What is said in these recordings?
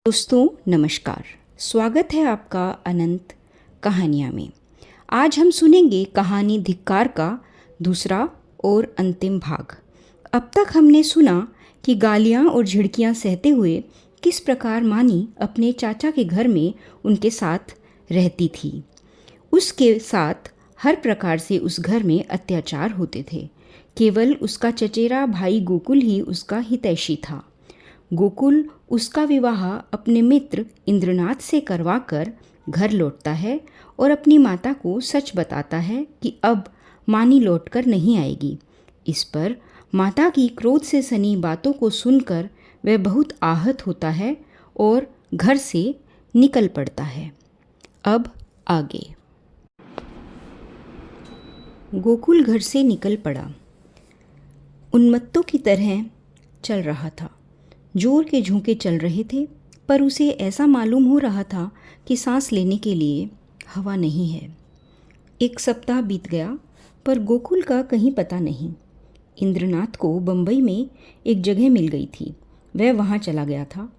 दोस्तों नमस्कार। स्वागत है आपका अनंत कहानियाँ में। आज हम सुनेंगे कहानी धिक्कार का दूसरा और अंतिम भाग। अब तक हमने सुना कि गालियाँ और झिड़कियाँ सहते हुए किस प्रकार मानी अपने चाचा के घर में उनके साथ रहती थी। उसके साथ हर प्रकार से उस घर में अत्याचार होते थे। केवल उसका चचेरा भाई गोकुल ही उसका हितैषी था। गोकुल उसका विवाह अपने मित्र इंद्रनाथ से करवाकर घर लौटता है और अपनी माता को सच बताता है कि अब मानी लौटकर नहीं आएगी। इस पर माता की क्रोध से सनी बातों को सुनकर वह बहुत आहत होता है और घर से निकल पड़ता है। अब आगे। गोकुल घर से निकल पड़ा। उन्मत्तों की तरह चल रहा था। जोर के झोंके चल रहे थे, पर उसे ऐसा मालूम हो रहा था कि सांस लेने के लिए हवा नहीं है। एक सप्ताह बीत गया, पर गोकुल का कहीं पता नहीं। इंद्रनाथ को बंबई में एक जगह मिल गई थी। वह वहाँ चला गया था।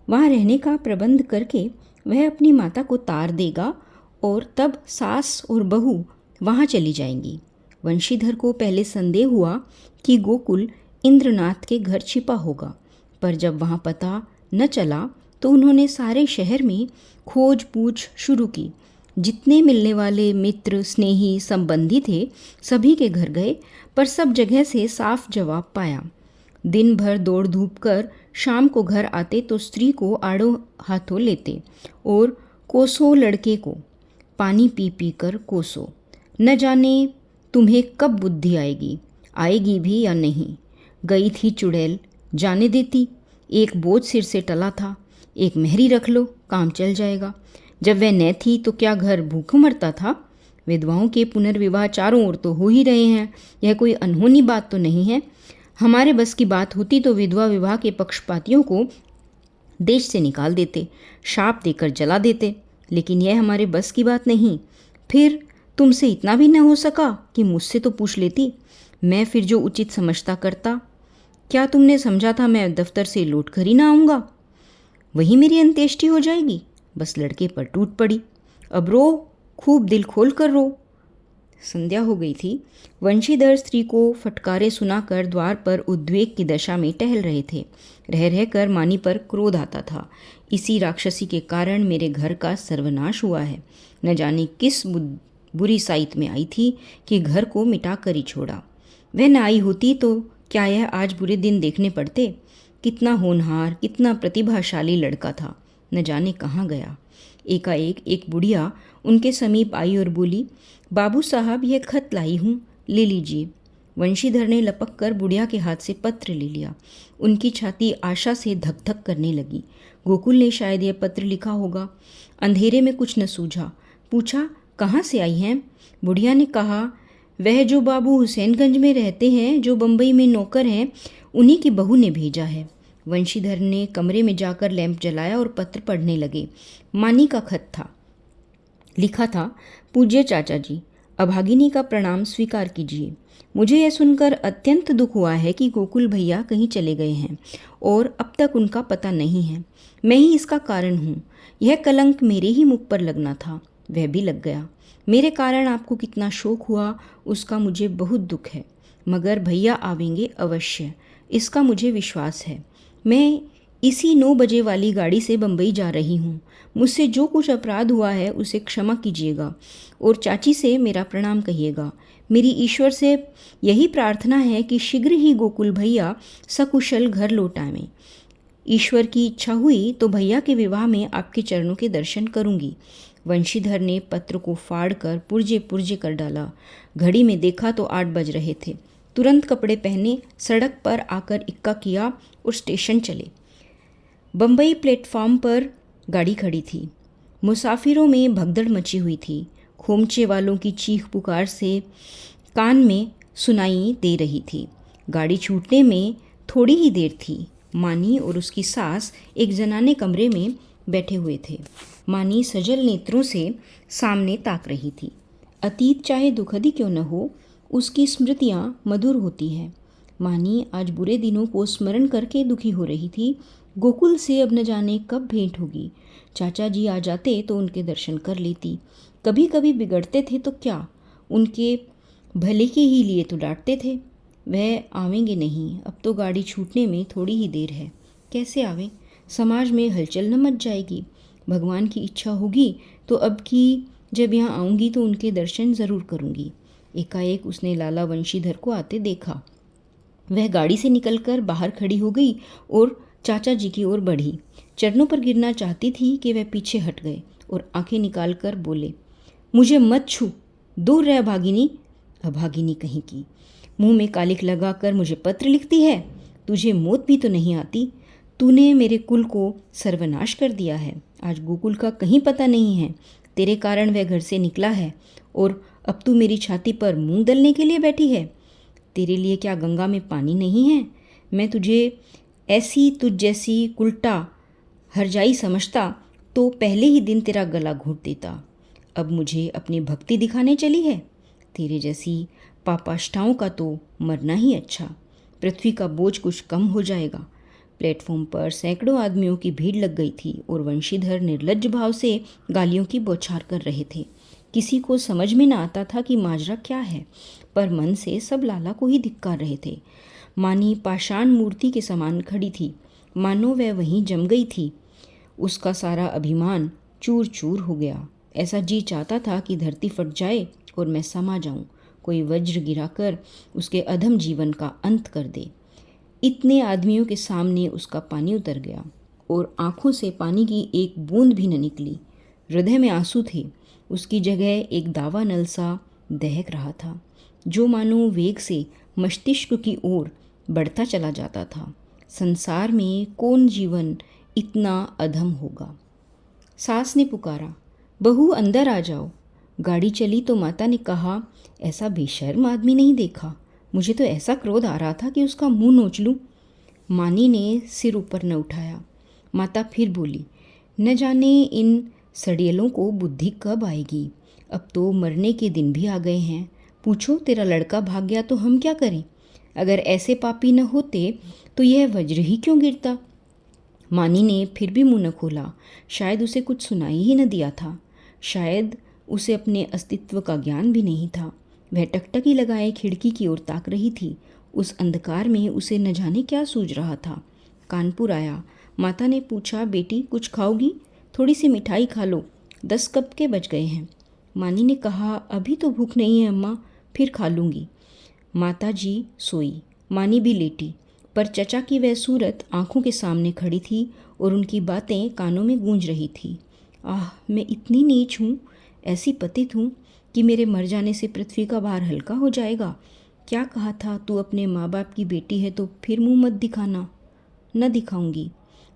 वहाँ रहने का प्रबंध करके वह अपनी माता को तार देगा और तब सास और बहू वहाँ चली जाएंगी। वंशीधर को पहले संदेह हुआ कि गोकुल इंद्रनाथ के घर छिपा होगा, पर जब वहाँ पता न चला तो उन्होंने सारे शहर में खोज पूछ शुरू की। जितने मिलने वाले मित्र, स्नेही, संबंधी थे सभी के घर गए, पर सब जगह से साफ जवाब पाया। दिन भर दौड़ धूप कर शाम को घर आते तो स्त्री को आड़ो हाथों लेते और कोसों लड़के को, पानी पी पी कर कोसों। न जाने तुम्हें कब बुद्धि आएगी भी या नहीं। गई थी चुड़ैल, जाने देती। एक बोझ सिर से टला था, एक मेहरी रख लो, काम चल जाएगा। जब वह न थी तो क्या घर भूख मरता था। विधवाओं के पुनर्विवाह चारों ओर तो हो ही रहे हैं। यह कोई अनहोनी बात तो नहीं है। हमारे बस की बात होती तो विधवा विवाह के पक्षपातियों को देश से निकाल देते, शाप देकर जला देते, लेकिन यह हमारे बस की बात नहीं। फिर तुमसे इतना भी न हो सका कि मुझसे तो पूछ लेती, मैं फिर जो उचित समझता करता। क्या तुमने समझा था मैं दफ्तर से लौट कर ही ना आऊँगा? वही मेरी अंत्येष्टि हो जाएगी। बस लड़के पर टूट पड़ी। अब रो, खूब दिल खोल कर रो। संध्या हो गई थी। वंशीधर स्त्री को फटकारे सुनाकर द्वार पर उद्वेग की दशा में टहल रहे थे। रह रह कर मानी पर क्रोध आता था। इसी राक्षसी के कारण मेरे घर का सर्वनाश हुआ है। न जाने किस बुरी साइत में आई थी कि घर को मिटा कर ही छोड़ा। वह न आई होती तो क्या यह आज बुरे दिन देखने पड़ते। कितना होनहार, कितना प्रतिभाशाली लड़का था, न जाने कहाँ गया। एकाएक एक बुढ़िया उनके समीप आई और बोली, बाबू साहब यह खत लाई हूँ, ले लीजिए। वंशीधर ने लपक कर बुढ़िया के हाथ से पत्र ले लिया। उनकी छाती आशा से धक धक करने लगी। गोकुल ने शायद यह पत्र लिखा होगा। अंधेरे में कुछ न सूझा। पूछा, कहाँ से आई हैं? बुढ़िया ने कहा, वह जो बाबू हुसैनगंज में रहते हैं, जो बंबई में नौकर हैं, उन्हीं की बहू ने भेजा है। वंशीधर ने कमरे में जाकर लैंप जलाया और पत्र पढ़ने लगे। मानी का खत था। लिखा था, पूज्य चाचा जी, अभागिनी का प्रणाम स्वीकार कीजिए। मुझे यह सुनकर अत्यंत दुख हुआ है कि गोकुल भैया कहीं चले गए हैं और अब तक उनका पता नहीं है। मैं ही इसका कारण हूँ। यह कलंक मेरे ही मुख पर लगना था, वह भी लग गया। मेरे कारण आपको कितना शोक हुआ उसका मुझे बहुत दुख है, मगर भैया आवेंगे अवश्य, इसका मुझे विश्वास है। मैं इसी 9 बजे वाली गाड़ी से बंबई जा रही हूँ। मुझसे जो कुछ अपराध हुआ है उसे क्षमा कीजिएगा और चाची से मेरा प्रणाम कहिएगा। मेरी ईश्वर से यही प्रार्थना है कि शीघ्र ही गोकुल भैया सकुशल घर लौट आवें। ईश्वर की इच्छा हुई तो भैया के विवाह में आपके चरणों के दर्शन करूंगी। वंशीधर ने पत्र को फाड़कर पुर्जे पुर्जे कर डाला। घड़ी में देखा तो 8 बज रहे थे। तुरंत कपड़े पहने सड़क पर आकर इक्का किया और स्टेशन चले। बंबई प्लेटफॉर्म पर गाड़ी खड़ी थी। मुसाफिरों में भगदड़ मची हुई थी। खोमचे वालों की चीख पुकार से कान में सुनाई दे रही थी। गाड़ी छूटने में थोड़ी ही देर थी। मानी और उसकी सास एक जनाने कमरे में बैठे हुए थे। मानी सजल नेत्रों से सामने ताक रही थी। अतीत चाहे दुखद ही क्यों न हो, उसकी स्मृतियाँ मधुर होती हैं। मानी आज बुरे दिनों को स्मरण करके दुखी हो रही थी गोकुल से अब न जाने कब भेंट होगी। चाचा जी आ जाते तो उनके दर्शन कर लेती। कभी कभी बिगड़ते थे तो क्या, उनके भले के ही लिए तो डांटते थे। वह आवेंगे नहीं, अब तो गाड़ी छूटने में थोड़ी ही देर है। कैसे आवें? समाज में हलचल न मच जाएगी। भगवान की इच्छा होगी तो अब की जब यहाँ आऊँगी तो उनके दर्शन ज़रूर करूँगी। एकाएक उसने लाला वंशीधर को आते देखा। वह गाड़ी से निकलकर बाहर खड़ी हो गई और चाचा जी की ओर बढ़ी। चरणों पर गिरना चाहती थी कि वह पीछे हट गए और आंखें निकालकर बोले, मुझे मत छू, दूर रह भागिनी। अभागिनी कहीं की, मुंह में कालिख लगाकर मुझे पत्र लिखती है। तुझे मौत भी तो नहीं आती। तूने मेरे कुल को सर्वनाश कर दिया है। आज गोकुल का कहीं पता नहीं है। तेरे कारण वह घर से निकला है और अब तू मेरी छाती पर मूंग दलने के लिए बैठी है। तेरे लिए क्या गंगा में पानी नहीं है? मैं तुझे ऐसी तुझ जैसी उल्टा हरजाई समझता तो पहले ही दिन तेरा गला घोंट देता। अब मुझे अपनी भक्ति दिखाने चली है। तेरे जैसी पापाष्टाओं का तो मरना ही अच्छा। पृथ्वी का बोझ कुछ कम हो जाएगा। प्लेटफॉर्म पर सैकड़ों आदमियों की भीड़ लग गई थी और वंशीधर निर्लज्ज भाव से गालियों की बौछार कर रहे थे। किसी को समझ में न आता था कि माजरा क्या है, पर मन से सब लाला को ही धिक्कार रहे थे। मानी पाषाण मूर्ति के समान खड़ी थी, मानो वह वहीं जम गई थी। उसका सारा अभिमान चूर चूर हो गया। ऐसा जी चाहता था कि धरती फट जाए और मैं समा जाऊं, कोई वज्र गिराकर उसके अधम जीवन का अंत कर दे। इतने आदमियों के सामने उसका पानी उतर गया और आंखों से पानी की एक बूंद भी न निकली। हृदय में आंसू थे। उसकी जगह एक दावा नल सा दहक रहा था, जो मानो वेग से मस्तिष्क की ओर बढ़ता चला जाता था। संसार में कौन जीवन इतना अधम होगा? सास ने पुकारा, बहू अंदर आ जाओ। गाड़ी चली तो माता ने कहा, ऐसा बेशर्म आदमी नहीं देखा। मुझे तो ऐसा क्रोध आ रहा था कि उसका मुंह नोच लूं। मानी ने सिर ऊपर न उठाया। माता फिर बोली, न जाने इन सड़ियलों को बुद्धि कब आएगी। अब तो मरने के दिन भी आ गए हैं। पूछो, तेरा लड़का भाग गया तो हम क्या करें? अगर ऐसे पापी न होते तो यह वज्र ही क्यों गिरता? मानी ने फिर भी मुंह न खोला। शायद उसे कुछ सुनाई ही न दिया था। शायद उसे अपने अस्तित्व का ज्ञान भी नहीं था। वह टकटकी लगाए खिड़की की ओर ताक रही थी। उस अंधकार में उसे न जाने क्या सूझ रहा था। कानपुर आया। माता ने पूछा, बेटी कुछ खाओगी? थोड़ी सी मिठाई खा लो, 10 कब के बज गए हैं। मानी ने कहा, अभी तो भूख नहीं है अम्मा, फिर खा लूँगी। माता जी सोई, मानी भी लेटी, पर चचा की वह सूरत आंखों के सामने खड़ी थी और उनकी बातें कानों में गूंज रही थी। आह, मैं इतनी नीच हूँ, ऐसी पतित हूँ कि मेरे मर जाने से पृथ्वी का भार हल्का हो जाएगा। क्या कहा था, तू अपने माँ बाप की बेटी है तो फिर मुंह मत दिखाना। न दिखाऊंगी।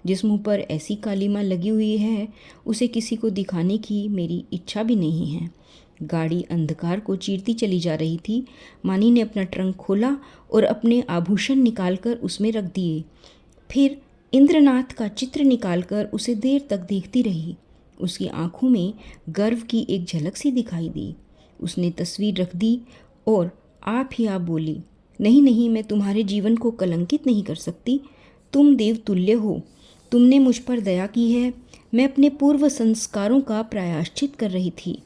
जिस मुंह पर ऐसी कालीमा लगी हुई है उसे किसी को दिखाने की मेरी इच्छा भी नहीं है। गाड़ी अंधकार को चीरती चली जा रही थी। मानी ने अपना ट्रंक खोला और अपने आभूषण निकालकर उसमें रख दिए। फिर इंद्रनाथ का चित्र निकालकर उसे देर तक देखती रही। उसकी आंखों में गर्व की एक झलक सी दिखाई दी। उसने तस्वीर रख दी और आप ही आप बोली, नहीं नहीं, मैं तुम्हारे जीवन को कलंकित नहीं कर सकती। तुम देवतुल्य हो। तुमने मुझ पर दया की है। मैं अपने पूर्व संस्कारों का प्रायश्चित कर रही थी।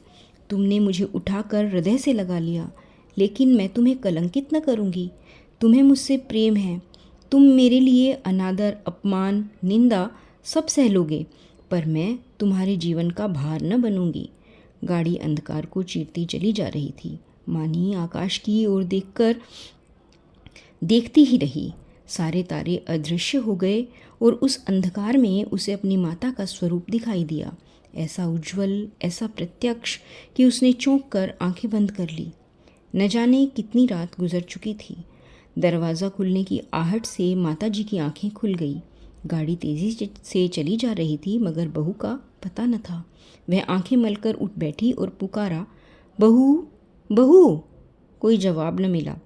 तुमने मुझे उठाकर हृदय से लगा लिया, लेकिन मैं तुम्हें कलंकित न करूँगी। तुम्हें मुझसे प्रेम है। तुम मेरे लिए अनादर, अपमान, निंदा सब सह लोगे, पर मैं तुम्हारे जीवन का भार न बनूंगी। गाड़ी अंधकार को चीरती चली जा रही थी। मानी आकाश की ओर देखकर देखती ही रही। सारे तारे अदृश्य हो गए और उस अंधकार में उसे अपनी माता का स्वरूप दिखाई दिया, ऐसा उज्ज्वल, ऐसा प्रत्यक्ष कि उसने चौंक कर आंखें बंद कर ली। न जाने कितनी रात गुजर चुकी थी। दरवाज़ा खुलने की आहट से माताजी की आंखें खुल गई। गाड़ी तेज़ी से चली जा रही थी, मगर बहू का पता न था। वह आंखें मलकर उठ बैठी और पुकारा, बहू बहू। कोई जवाब न मिला।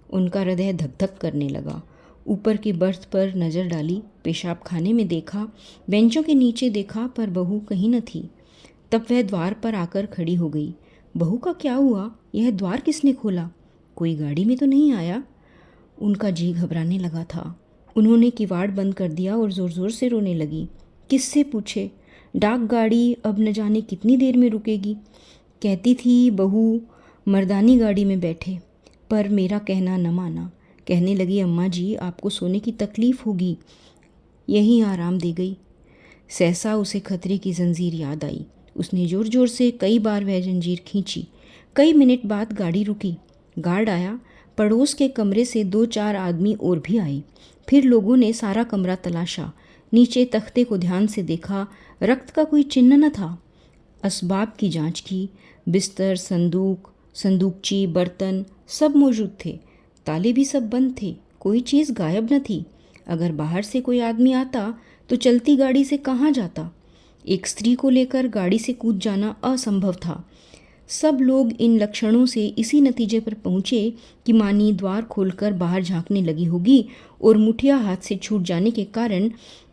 उनका हृदय धक धक करने लगा। ऊपर की बर्थ पर नज़र डाली, पेशाब खाने में देखा, बेंचों के नीचे देखा, पर बहू कहीं न थी। तब वह द्वार पर आकर खड़ी हो गई। बहू का क्या हुआ? यह द्वार किसने खोला? कोई गाड़ी में तो नहीं आया? उनका जी घबराने लगा था। उन्होंने किवाड़ बंद कर दिया और ज़ोर ज़ोर से रोने लगी। किससे पूछे? डाक गाड़ी अब न जाने कितनी देर में रुकेगी। कहती थी बहू मर्दानी गाड़ी में बैठे, पर मेरा कहना न माना। कहने लगी, अम्मा जी आपको सोने की तकलीफ़ होगी, यहीं आराम दे गई। सहसा उसे खतरे की जंजीर याद आई। उसने ज़ोर ज़ोर से कई बार वह जंजीर खींची। कई मिनट बाद गाड़ी रुकी। गार्ड आया। पड़ोस के कमरे से 2-4 आदमी और भी आए। फिर लोगों ने सारा कमरा तलाशा। नीचे तख्ते को ध्यान से देखा, रक्त का कोई चिन्ह न था। असबाब की जांच की। बिस्तर, संदूक, संदूकची, बर्तन सब मौजूद थे। ताले भी सब बंद थे। कोई चीज़ गायब न थी। अगर बाहर से कोई आदमी आता तो चलती गाड़ी से कहाँ जाता? एक स्त्री को लेकर गाड़ी से कूद जाना असंभव था। सब लोग इन लक्षणों से इसी नतीजे पर पहुँचे कि मानी द्वार खोलकर बाहर झांकने लगी होगी और मुठिया हाथ से छूट जाने के कारण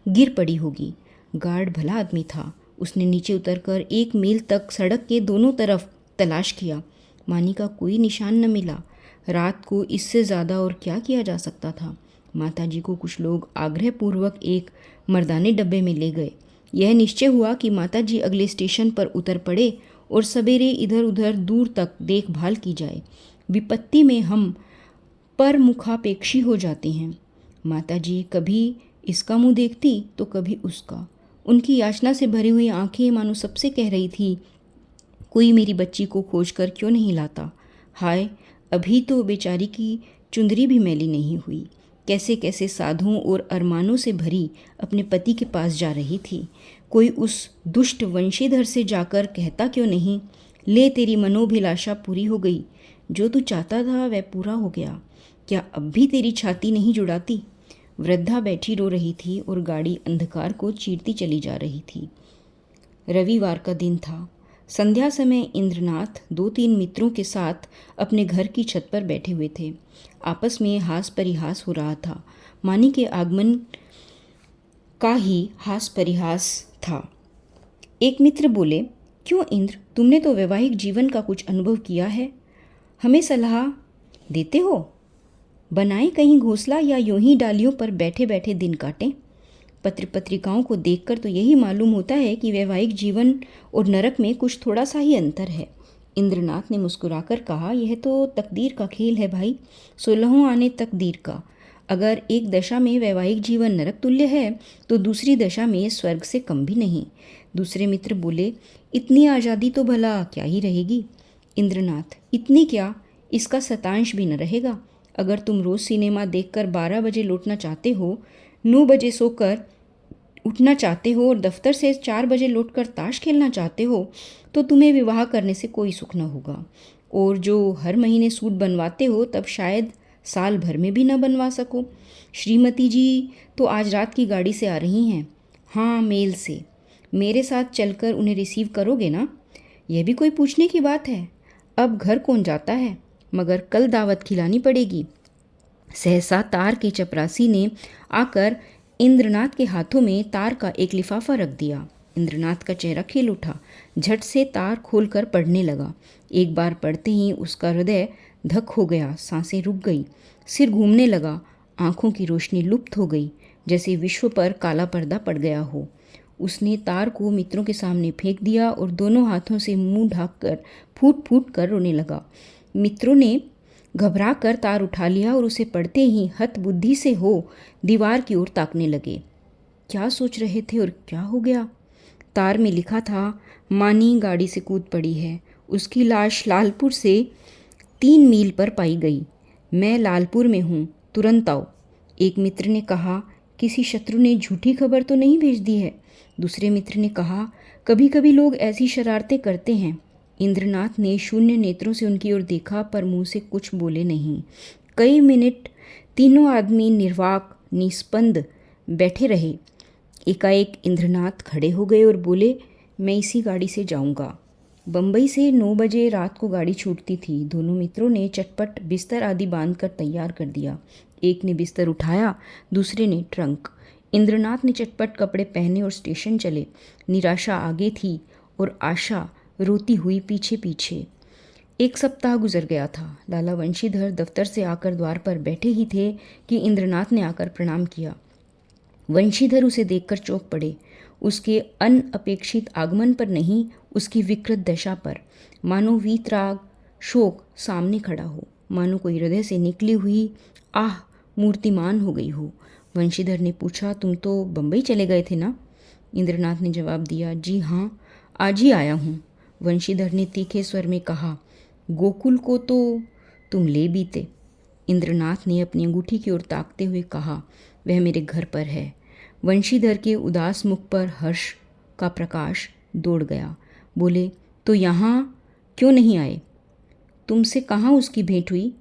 गिर पड़ी होगी। गार्ड भला आदमी था। उसने नीचे उतरकर 1 मील तक सड़क के दोनों तरफ तलाश किया। मानी का कोई निशान न मिला। रात को इससे ज़्यादा और क्या किया जा सकता था? माताजी को कुछ लोग आग्रहपूर्वक एक मर्दाने डब्बे में ले गए। यह निश्चय हुआ कि माताजी अगले स्टेशन पर उतर पड़े और सवेरे इधर उधर दूर तक देखभाल की जाए। विपत्ति में हम परमुखापेक्षी हो जाते हैं। माताजी कभी इसका मुंह देखती तो कभी उसका। उनकी याचना से भरी हुई आंखें मानो सबसे कह रही थी, कोई मेरी बच्ची को खोज कर क्यों नहीं लाता? हाय, अभी तो बेचारी की चुंदरी भी मैली नहीं हुई। कैसे कैसे साधुओं और अरमानों से भरी अपने पति के पास जा रही थी। कोई उस दुष्ट वंशीधर से जाकर कहता क्यों नहीं, ले तेरी मनोभिलाषा पूरी हो गई, जो तू चाहता था वह पूरा हो गया, क्या अब भी तेरी छाती नहीं जुड़ाती? वृद्धा बैठी रो रही थी और गाड़ी अंधकार को चीरती चली जा रही थी। रविवार का दिन था। संध्या समय इंद्रनाथ 2-3 मित्रों के साथ अपने घर की छत पर बैठे हुए थे। आपस में हास परिहास हो रहा था। मानी के आगमन का ही हास परिहास था। एक मित्र बोले, क्यों इंद्र, तुमने तो वैवाहिक जीवन का कुछ अनुभव किया है, हमें सलाह देते हो? बनाएं कहीं घोंसला या यूं ही डालियों पर बैठे बैठे दिन काटें? पत्र पत्रिकाओं को देखकर तो यही मालूम होता है कि वैवाहिक जीवन और नरक में कुछ थोड़ा सा ही अंतर है। इंद्रनाथ ने मुस्कुराकर कहा, यह तो तकदीर का खेल है भाई, 16वां आने तकदीर का। अगर एक दशा में वैवाहिक जीवन नरक तुल्य है तो दूसरी दशा में स्वर्ग से कम भी नहीं। दूसरे मित्र बोले, इतनी आज़ादी तो भला क्या ही रहेगी? इंद्रनाथ, इतनी क्या, इसका शतांश भी न रहेगा। अगर तुम रोज़ सिनेमा देखकर 12 बजे लौटना चाहते हो, 9 बजे सोकर उठना चाहते हो और दफ्तर से 4 बजे लौटकर ताश खेलना चाहते हो, तो तुम्हें विवाह करने से कोई सुख न होगा। और जो हर महीने सूट बनवाते हो, तब शायद साल भर में भी न बनवा सको। श्रीमती जी तो आज रात की गाड़ी से आ रही हैं। हाँ, मेल से। मेरे साथ चलकर उन्हें रिसीव करोगे ना? यह भी कोई पूछने की बात है? अब घर कौन जाता है, मगर कल दावत खिलानी पड़ेगी। सहसा तार के चपरासी ने आकर इंद्रनाथ के हाथों में तार का एक लिफाफा रख दिया। इंद्रनाथ का चेहरा खिल उठा। झट से तार खोलकर पढ़ने लगा। एक बार पढ़ते ही उसका हृदय धक हो गया, सांसें रुक गई, सिर घूमने लगा, आंखों की रोशनी लुप्त हो गई, जैसे विश्व पर काला पर्दा पड़ गया हो। उसने तार को मित्रों के सामने फेंक दिया और दोनों हाथों से मुंह ढांककर फूट फूट कर रोने लगा। मित्रों ने घबरा कर तार उठा लिया और उसे पढ़ते ही हतबुद्धि से हो दीवार की ओर ताकने लगे। क्या सोच रहे थे और क्या हो गया? तार में लिखा था, मानी गाड़ी से कूद पड़ी है, उसकी लाश लालपुर से 3 मील पर पाई गई। मैं लालपुर में हूँ, तुरंत आओ। एक मित्र ने कहा, किसी शत्रु ने झूठी खबर तो नहीं भेज दी है? दूसरे मित्र ने कहा, कभी कभी लोग ऐसी शरारतें करते हैं। इंद्रनाथ ने शून्य नेत्रों से उनकी ओर देखा, पर मुंह से कुछ बोले नहीं। कई मिनट तीनों आदमी निर्वाक निस्पंद बैठे रहे। एकाएक इंद्रनाथ खड़े हो गए और बोले, मैं इसी गाड़ी से जाऊंगा। बम्बई से 9 बजे रात को गाड़ी छूटती थी। दोनों मित्रों ने चटपट बिस्तर आदि बांधकर तैयार कर दिया। एक ने बिस्तर उठाया, दूसरे ने ट्रंक। इंद्रनाथ ने चटपट कपड़े पहने और स्टेशन चले। निराशा आगे थी और आशा रोती हुई पीछे पीछे। एक सप्ताह गुजर गया था। लाला वंशीधर दफ्तर से आकर द्वार पर बैठे ही थे कि इंद्रनाथ ने आकर प्रणाम किया। वंशीधर उसे देखकर चौंक पड़े। उसके अनअपेक्षित आगमन पर नहीं, उसकी विकृत दशा पर, मानो वीतराग शोक सामने खड़ा हो, मानो कोई हृदय से निकली हुई आह मूर्तिमान हो गई हो। वंशीधर ने पूछा, तुम तो बम्बई चले गए थे ना? इंद्रनाथ ने जवाब दिया, जी हाँ, आज ही आया हूँ। वंशीधर ने तीखे स्वर में कहा, गोकुल को तो तुम ले बीते। इंद्रनाथ ने अपनी अंगूठी की ओर ताकते हुए कहा, वह मेरे घर पर है। वंशीधर के उदास मुख पर हर्ष का प्रकाश दौड़ गया। बोले, तो यहाँ क्यों नहीं आए? तुमसे कहाँ उसकी भेंट हुई?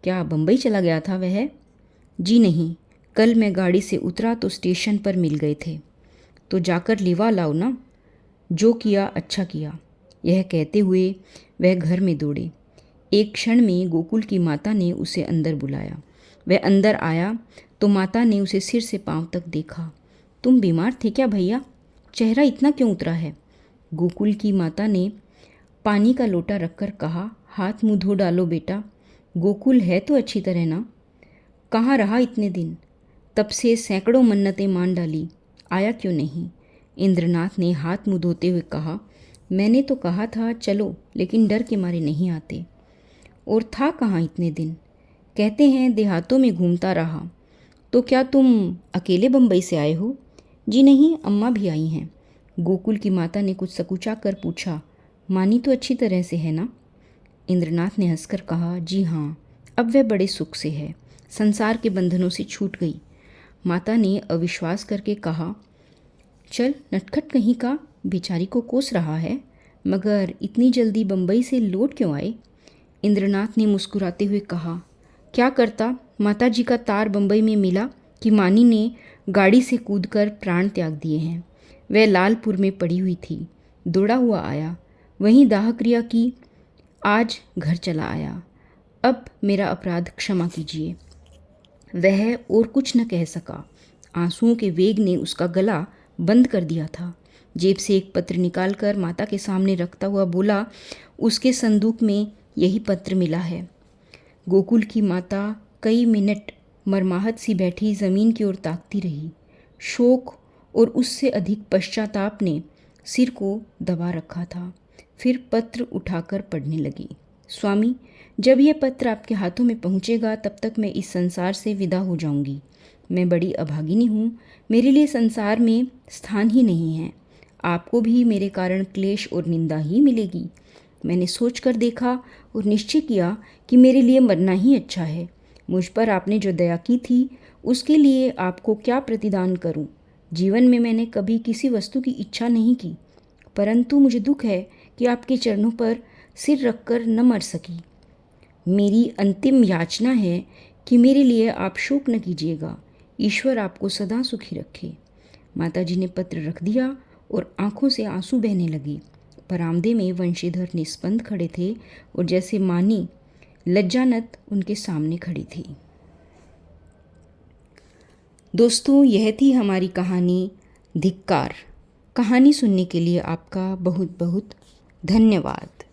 क्या बम्बई चला गया था वह? जी नहीं, कल मैं गाड़ी से उतरा तो स्टेशन पर मिल गए थे। तो जाकर लिवा लाओ ना। जो किया अच्छा किया। यह कहते हुए वह घर में दौड़े। एक क्षण में गोकुल की माता ने उसे अंदर बुलाया। वह अंदर आया तो माता ने उसे सिर से पांव तक देखा। तुम बीमार थे क्या भैया? चेहरा इतना क्यों उतरा है? गोकुल की माता ने पानी का लोटा रखकर कहा, हाथ मुँह धो डालो बेटा। गोकुल है तो अच्छी तरह ना? कहाँ रहा इतने दिन? तब से सैकड़ों मन्नतें मान डाली, आया क्यों नहीं? इंद्रनाथ ने हाथ मुँह धोते हुए कहा, मैंने तो कहा था चलो, लेकिन डर के मारे नहीं आते। और था कहाँ इतने दिन? कहते हैं देहातों में घूमता रहा। तो क्या तुम अकेले बम्बई से आए हो? जी नहीं, अम्मा भी आई हैं। गोकुल की माता ने कुछ सकुचा कर पूछा, मानी तो अच्छी तरह से है ना? इंद्रनाथ ने हंसकर कहा, जी हाँ, अब वह बड़े सुख से है, संसार के बंधनों से छूट गई। माता ने अविश्वास करके कहा, चल नटखट कहीं का, बेचारी को कोस रहा है, मगर इतनी जल्दी बम्बई से लौट क्यों आए? इंद्रनाथ ने मुस्कुराते हुए कहा, क्या करता, माता जी का तार बम्बई में मिला कि मानी ने गाड़ी से कूदकर प्राण त्याग दिए हैं। वह लालपुर में पड़ी हुई थी, दौड़ा हुआ आया, वहीं दाह क्रिया की, आज घर चला आया। अब मेरा अपराध क्षमा कीजिए। वह और कुछ न कह सका। आंसुओं के वेग ने उसका गला बंद कर दिया था। जेब से एक पत्र निकालकर माता के सामने रखता हुआ बोला, उसके संदूक में यही पत्र मिला है। गोकुल की माता कई मिनट मरमाहत सी बैठी ज़मीन की ओर ताकती रही। शोक और उससे अधिक पश्चाताप ने सिर को दबा रखा था। फिर पत्र उठाकर पढ़ने लगी। स्वामी, जब यह पत्र आपके हाथों में पहुंचेगा तब तक मैं इस संसार से विदा हो जाऊंगी। मैं बड़ी अभागिनी हूँ, मेरे लिए संसार में स्थान ही नहीं है। आपको भी मेरे कारण क्लेश और निंदा ही मिलेगी। मैंने सोच कर देखा और निश्चय किया कि मेरे लिए मरना ही अच्छा है। मुझ पर आपने जो दया की थी उसके लिए आपको क्या प्रतिदान करूं? जीवन में मैंने कभी किसी वस्तु की इच्छा नहीं की, परंतु मुझे दुख है कि आपके चरणों पर सिर रखकर न मर सकी। मेरी अंतिम याचना है कि मेरे लिए आप शोक न कीजिएगा। ईश्वर आपको सदा सुखी रखे। माताजी ने पत्र रख दिया और आंखों से आंसू बहने लगे। बरामदे में वंशीधर निस्पंद खड़े थे और जैसे मानी लज्जानत उनके सामने खड़ी थी। दोस्तों, यह थी हमारी कहानी धिक्कार। कहानी सुनने के लिए आपका बहुत बहुत धन्यवाद।